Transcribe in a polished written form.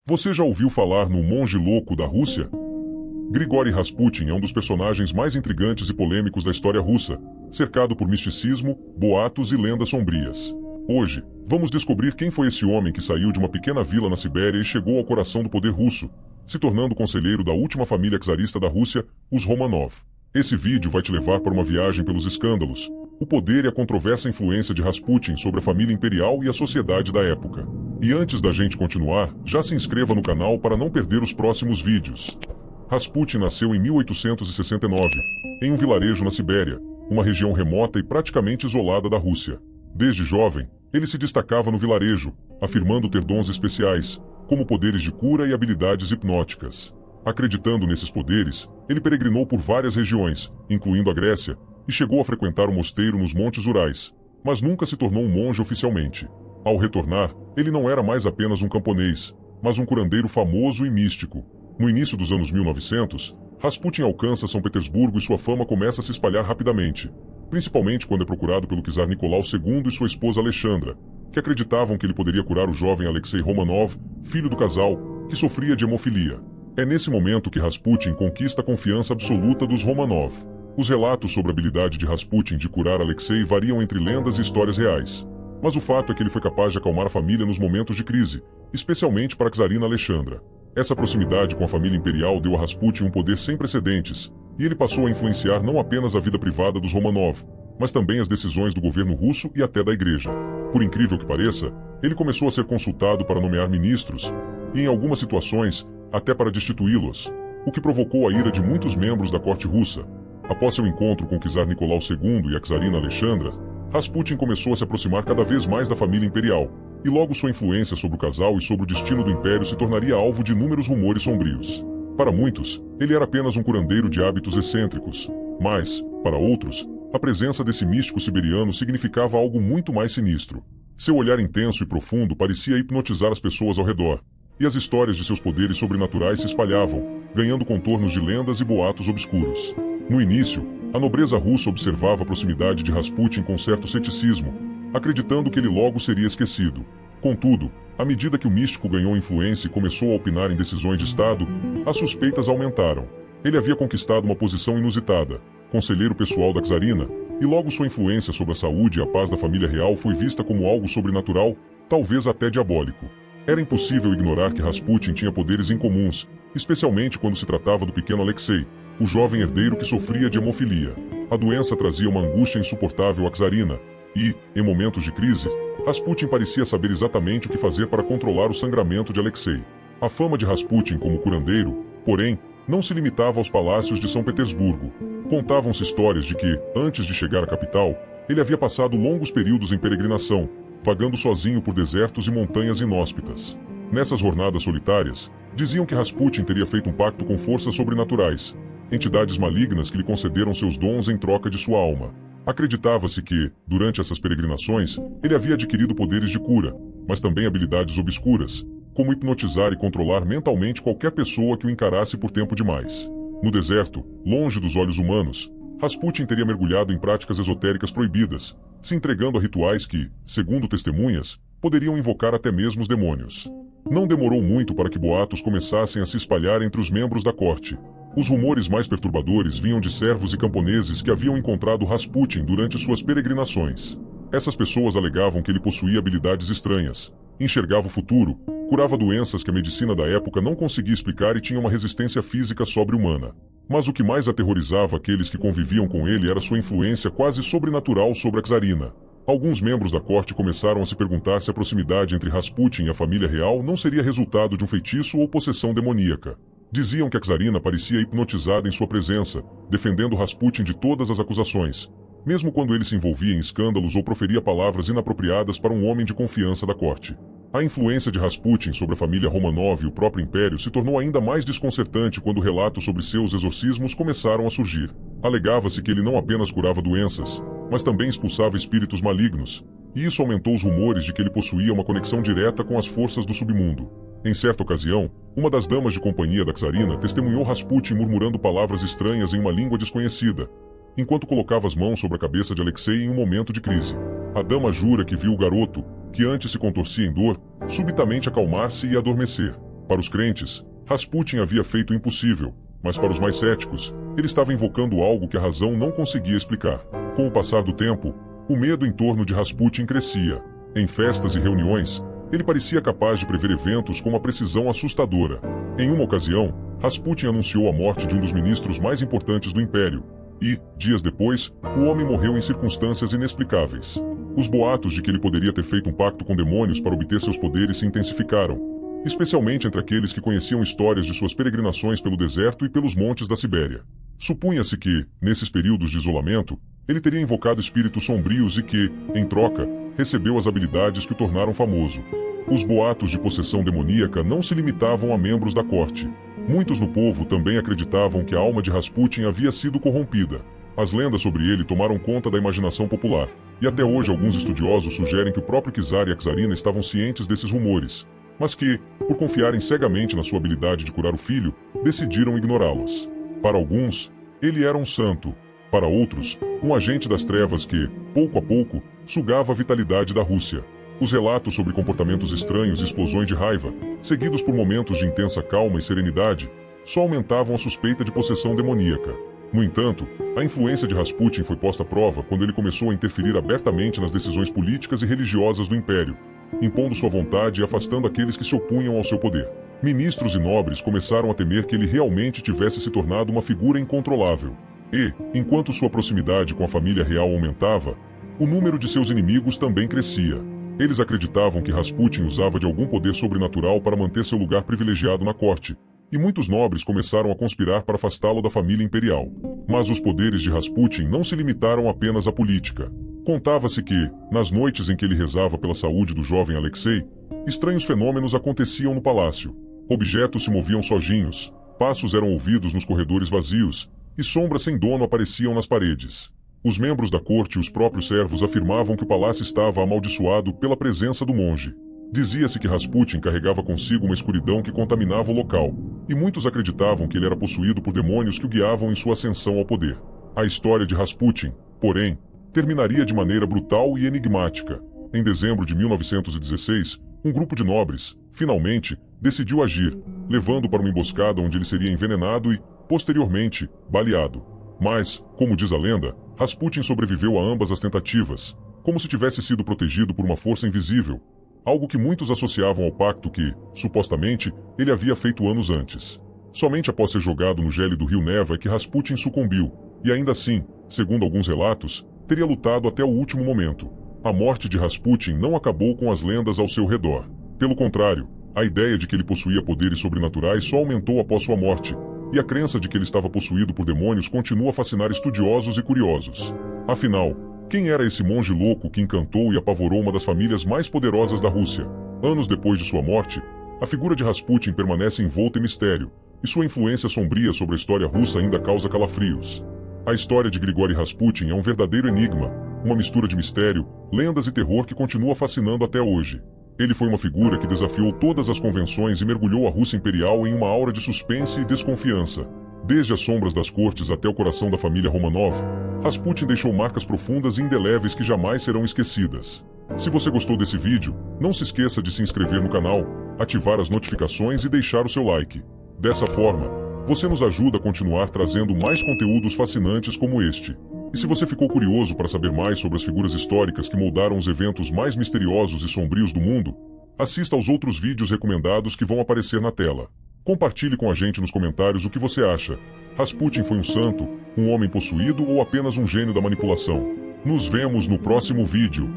Você já ouviu falar no Monge Louco da Rússia? Grigori Rasputin é um dos personagens mais intrigantes e polêmicos da história russa, cercado por misticismo, boatos e lendas sombrias. Hoje, vamos descobrir quem foi esse homem que saiu de uma pequena vila na Sibéria e chegou ao coração do poder russo, se tornando conselheiro da última família czarista da Rússia, os Romanov. Esse vídeo vai te levar para uma viagem pelos escândalos, o poder e a controversa influência de Rasputin sobre a família imperial e a sociedade da época. E antes da gente continuar, já se inscreva no canal para não perder os próximos vídeos. Rasputin nasceu em 1869, em um vilarejo na Sibéria, uma região remota e praticamente isolada da Rússia. Desde jovem, ele se destacava no vilarejo, afirmando ter dons especiais, como poderes de cura e habilidades hipnóticas. Acreditando nesses poderes, ele peregrinou por várias regiões, incluindo a Grécia, e chegou a frequentar um mosteiro nos Montes Urais, mas nunca se tornou um monge oficialmente. Ao retornar, ele não era mais apenas um camponês, mas um curandeiro famoso e místico. No início dos anos 1900, Rasputin alcança São Petersburgo e sua fama começa a se espalhar rapidamente, principalmente quando é procurado pelo czar Nicolau II e sua esposa Alexandra, que acreditavam que ele poderia curar o jovem Alexei Romanov, filho do casal, que sofria de hemofilia. É nesse momento que Rasputin conquista a confiança absoluta dos Romanov. Os relatos sobre a habilidade de Rasputin de curar Alexei variam entre lendas e histórias reais. Mas o fato é que ele foi capaz de acalmar a família nos momentos de crise, especialmente para a czarina Alexandra. Essa proximidade com a família imperial deu a Rasputin um poder sem precedentes, e ele passou a influenciar não apenas a vida privada dos Romanov, mas também as decisões do governo russo e até da igreja. Por incrível que pareça, ele começou a ser consultado para nomear ministros, e em algumas situações, até para destituí-los, o que provocou a ira de muitos membros da corte russa. Após seu encontro com o czar Nicolau II e a czarina Alexandra, Rasputin começou a se aproximar cada vez mais da família imperial, e logo sua influência sobre o casal e sobre o destino do império se tornaria alvo de inúmeros rumores sombrios. Para muitos, ele era apenas um curandeiro de hábitos excêntricos, mas, para outros, a presença desse místico siberiano significava algo muito mais sinistro. Seu olhar intenso e profundo parecia hipnotizar as pessoas ao redor, e as histórias de seus poderes sobrenaturais se espalhavam, ganhando contornos de lendas e boatos obscuros. No início, a nobreza russa observava a proximidade de Rasputin com certo ceticismo, acreditando que ele logo seria esquecido. Contudo, à medida que o místico ganhou influência e começou a opinar em decisões de Estado, as suspeitas aumentaram. Ele havia conquistado uma posição inusitada, conselheiro pessoal da czarina, e logo sua influência sobre a saúde e a paz da família real foi vista como algo sobrenatural, talvez até diabólico. Era impossível ignorar que Rasputin tinha poderes incomuns, especialmente quando se tratava do pequeno Alexei, o jovem herdeiro que sofria de hemofilia. A doença trazia uma angústia insuportável à czarina, e, em momentos de crise, Rasputin parecia saber exatamente o que fazer para controlar o sangramento de Alexei. A fama de Rasputin como curandeiro, porém, não se limitava aos palácios de São Petersburgo. Contavam-se histórias de que, antes de chegar à capital, ele havia passado longos períodos em peregrinação, vagando sozinho por desertos e montanhas inóspitas. Nessas jornadas solitárias, diziam que Rasputin teria feito um pacto com forças sobrenaturais, entidades malignas que lhe concederam seus dons em troca de sua alma. Acreditava-se que, durante essas peregrinações, ele havia adquirido poderes de cura, mas também habilidades obscuras, como hipnotizar e controlar mentalmente qualquer pessoa que o encarasse por tempo demais. No deserto, longe dos olhos humanos, Rasputin teria mergulhado em práticas esotéricas proibidas, se entregando a rituais que, segundo testemunhas, poderiam invocar até mesmo os demônios. Não demorou muito para que boatos começassem a se espalhar entre os membros da corte. Os rumores mais perturbadores vinham de servos e camponeses que haviam encontrado Rasputin durante suas peregrinações. Essas pessoas alegavam que ele possuía habilidades estranhas, enxergava o futuro, curava doenças que a medicina da época não conseguia explicar e tinha uma resistência física sobre-humana. Mas o que mais aterrorizava aqueles que conviviam com ele era sua influência quase sobrenatural sobre a czarina. Alguns membros da corte começaram a se perguntar se a proximidade entre Rasputin e a família real não seria resultado de um feitiço ou possessão demoníaca. Diziam que a czarina parecia hipnotizada em sua presença, defendendo Rasputin de todas as acusações, mesmo quando ele se envolvia em escândalos ou proferia palavras inapropriadas para um homem de confiança da corte. A influência de Rasputin sobre a família Romanov e o próprio império se tornou ainda mais desconcertante quando relatos sobre seus exorcismos começaram a surgir. Alegava-se que ele não apenas curava doenças, mas também expulsava espíritos malignos, e isso aumentou os rumores de que ele possuía uma conexão direta com as forças do submundo. Em certa ocasião, uma das damas de companhia da czarina testemunhou Rasputin murmurando palavras estranhas em uma língua desconhecida, enquanto colocava as mãos sobre a cabeça de Alexei em um momento de crise. A dama jura que viu o garoto, que antes se contorcia em dor, subitamente acalmar-se e adormecer. Para os crentes, Rasputin havia feito o impossível, mas para os mais céticos, ele estava invocando algo que a razão não conseguia explicar. Com o passar do tempo, o medo em torno de Rasputin crescia. Em festas e reuniões, ele parecia capaz de prever eventos com uma precisão assustadora. Em uma ocasião, Rasputin anunciou a morte de um dos ministros mais importantes do império, e, dias depois, o homem morreu em circunstâncias inexplicáveis. Os boatos de que ele poderia ter feito um pacto com demônios para obter seus poderes se intensificaram, especialmente entre aqueles que conheciam histórias de suas peregrinações pelo deserto e pelos montes da Sibéria. Supunha-se que, nesses períodos de isolamento, ele teria invocado espíritos sombrios e que, em troca, recebeu as habilidades que o tornaram famoso. Os boatos de possessão demoníaca não se limitavam a membros da corte. Muitos no povo também acreditavam que a alma de Rasputin havia sido corrompida. As lendas sobre ele tomaram conta da imaginação popular, e até hoje alguns estudiosos sugerem que o próprio czar e a czarina estavam cientes desses rumores, mas que, por confiarem cegamente na sua habilidade de curar o filho, decidiram ignorá-los. Para alguns, ele era um santo. Para outros, um agente das trevas que, pouco a pouco, sugava a vitalidade da Rússia. Os relatos sobre comportamentos estranhos e explosões de raiva, seguidos por momentos de intensa calma e serenidade, só aumentavam a suspeita de possessão demoníaca. No entanto, a influência de Rasputin foi posta à prova quando ele começou a interferir abertamente nas decisões políticas e religiosas do império, impondo sua vontade e afastando aqueles que se opunham ao seu poder. Ministros e nobres começaram a temer que ele realmente tivesse se tornado uma figura incontrolável. E, enquanto sua proximidade com a família real aumentava, o número de seus inimigos também crescia. Eles acreditavam que Rasputin usava de algum poder sobrenatural para manter seu lugar privilegiado na corte, e muitos nobres começaram a conspirar para afastá-lo da família imperial. Mas os poderes de Rasputin não se limitaram apenas à política. Contava-se que, nas noites em que ele rezava pela saúde do jovem Alexei, estranhos fenômenos aconteciam no palácio. Objetos se moviam sozinhos, passos eram ouvidos nos corredores vazios, e sombras sem dono apareciam nas paredes. Os membros da corte e os próprios servos afirmavam que o palácio estava amaldiçoado pela presença do monge. Dizia-se que Rasputin carregava consigo uma escuridão que contaminava o local, e muitos acreditavam que ele era possuído por demônios que o guiavam em sua ascensão ao poder. A história de Rasputin, porém, terminaria de maneira brutal e enigmática. Em dezembro de 1916, um grupo de nobres, finalmente, decidiu agir, levando para uma emboscada onde ele seria envenenado e, posteriormente, baleado. Mas, como diz a lenda, Rasputin sobreviveu a ambas as tentativas, como se tivesse sido protegido por uma força invisível, algo que muitos associavam ao pacto que, supostamente, ele havia feito anos antes. Somente após ser jogado no gélido rio Neva é que Rasputin sucumbiu, e ainda assim, segundo alguns relatos, teria lutado até o último momento. A morte de Rasputin não acabou com as lendas ao seu redor. Pelo contrário, a ideia de que ele possuía poderes sobrenaturais só aumentou após sua morte, e a crença de que ele estava possuído por demônios continua a fascinar estudiosos e curiosos. Afinal, quem era esse monge louco que encantou e apavorou uma das famílias mais poderosas da Rússia? Anos depois de sua morte, a figura de Rasputin permanece envolta em mistério, e sua influência sombria sobre a história russa ainda causa calafrios. A história de Grigori Rasputin é um verdadeiro enigma, uma mistura de mistério, lendas e terror que continua fascinando até hoje. Ele foi uma figura que desafiou todas as convenções e mergulhou a Rússia imperial em uma aura de suspense e desconfiança. Desde as sombras das cortes até o coração da família Romanov, Rasputin deixou marcas profundas e indeléveis que jamais serão esquecidas. Se você gostou desse vídeo, não se esqueça de se inscrever no canal, ativar as notificações e deixar o seu like. Dessa forma, você nos ajuda a continuar trazendo mais conteúdos fascinantes como este. E se você ficou curioso para saber mais sobre as figuras históricas que moldaram os eventos mais misteriosos e sombrios do mundo, assista aos outros vídeos recomendados que vão aparecer na tela. Compartilhe com a gente nos comentários o que você acha. Rasputin foi um santo, um homem possuído ou apenas um gênio da manipulação? Nos vemos no próximo vídeo.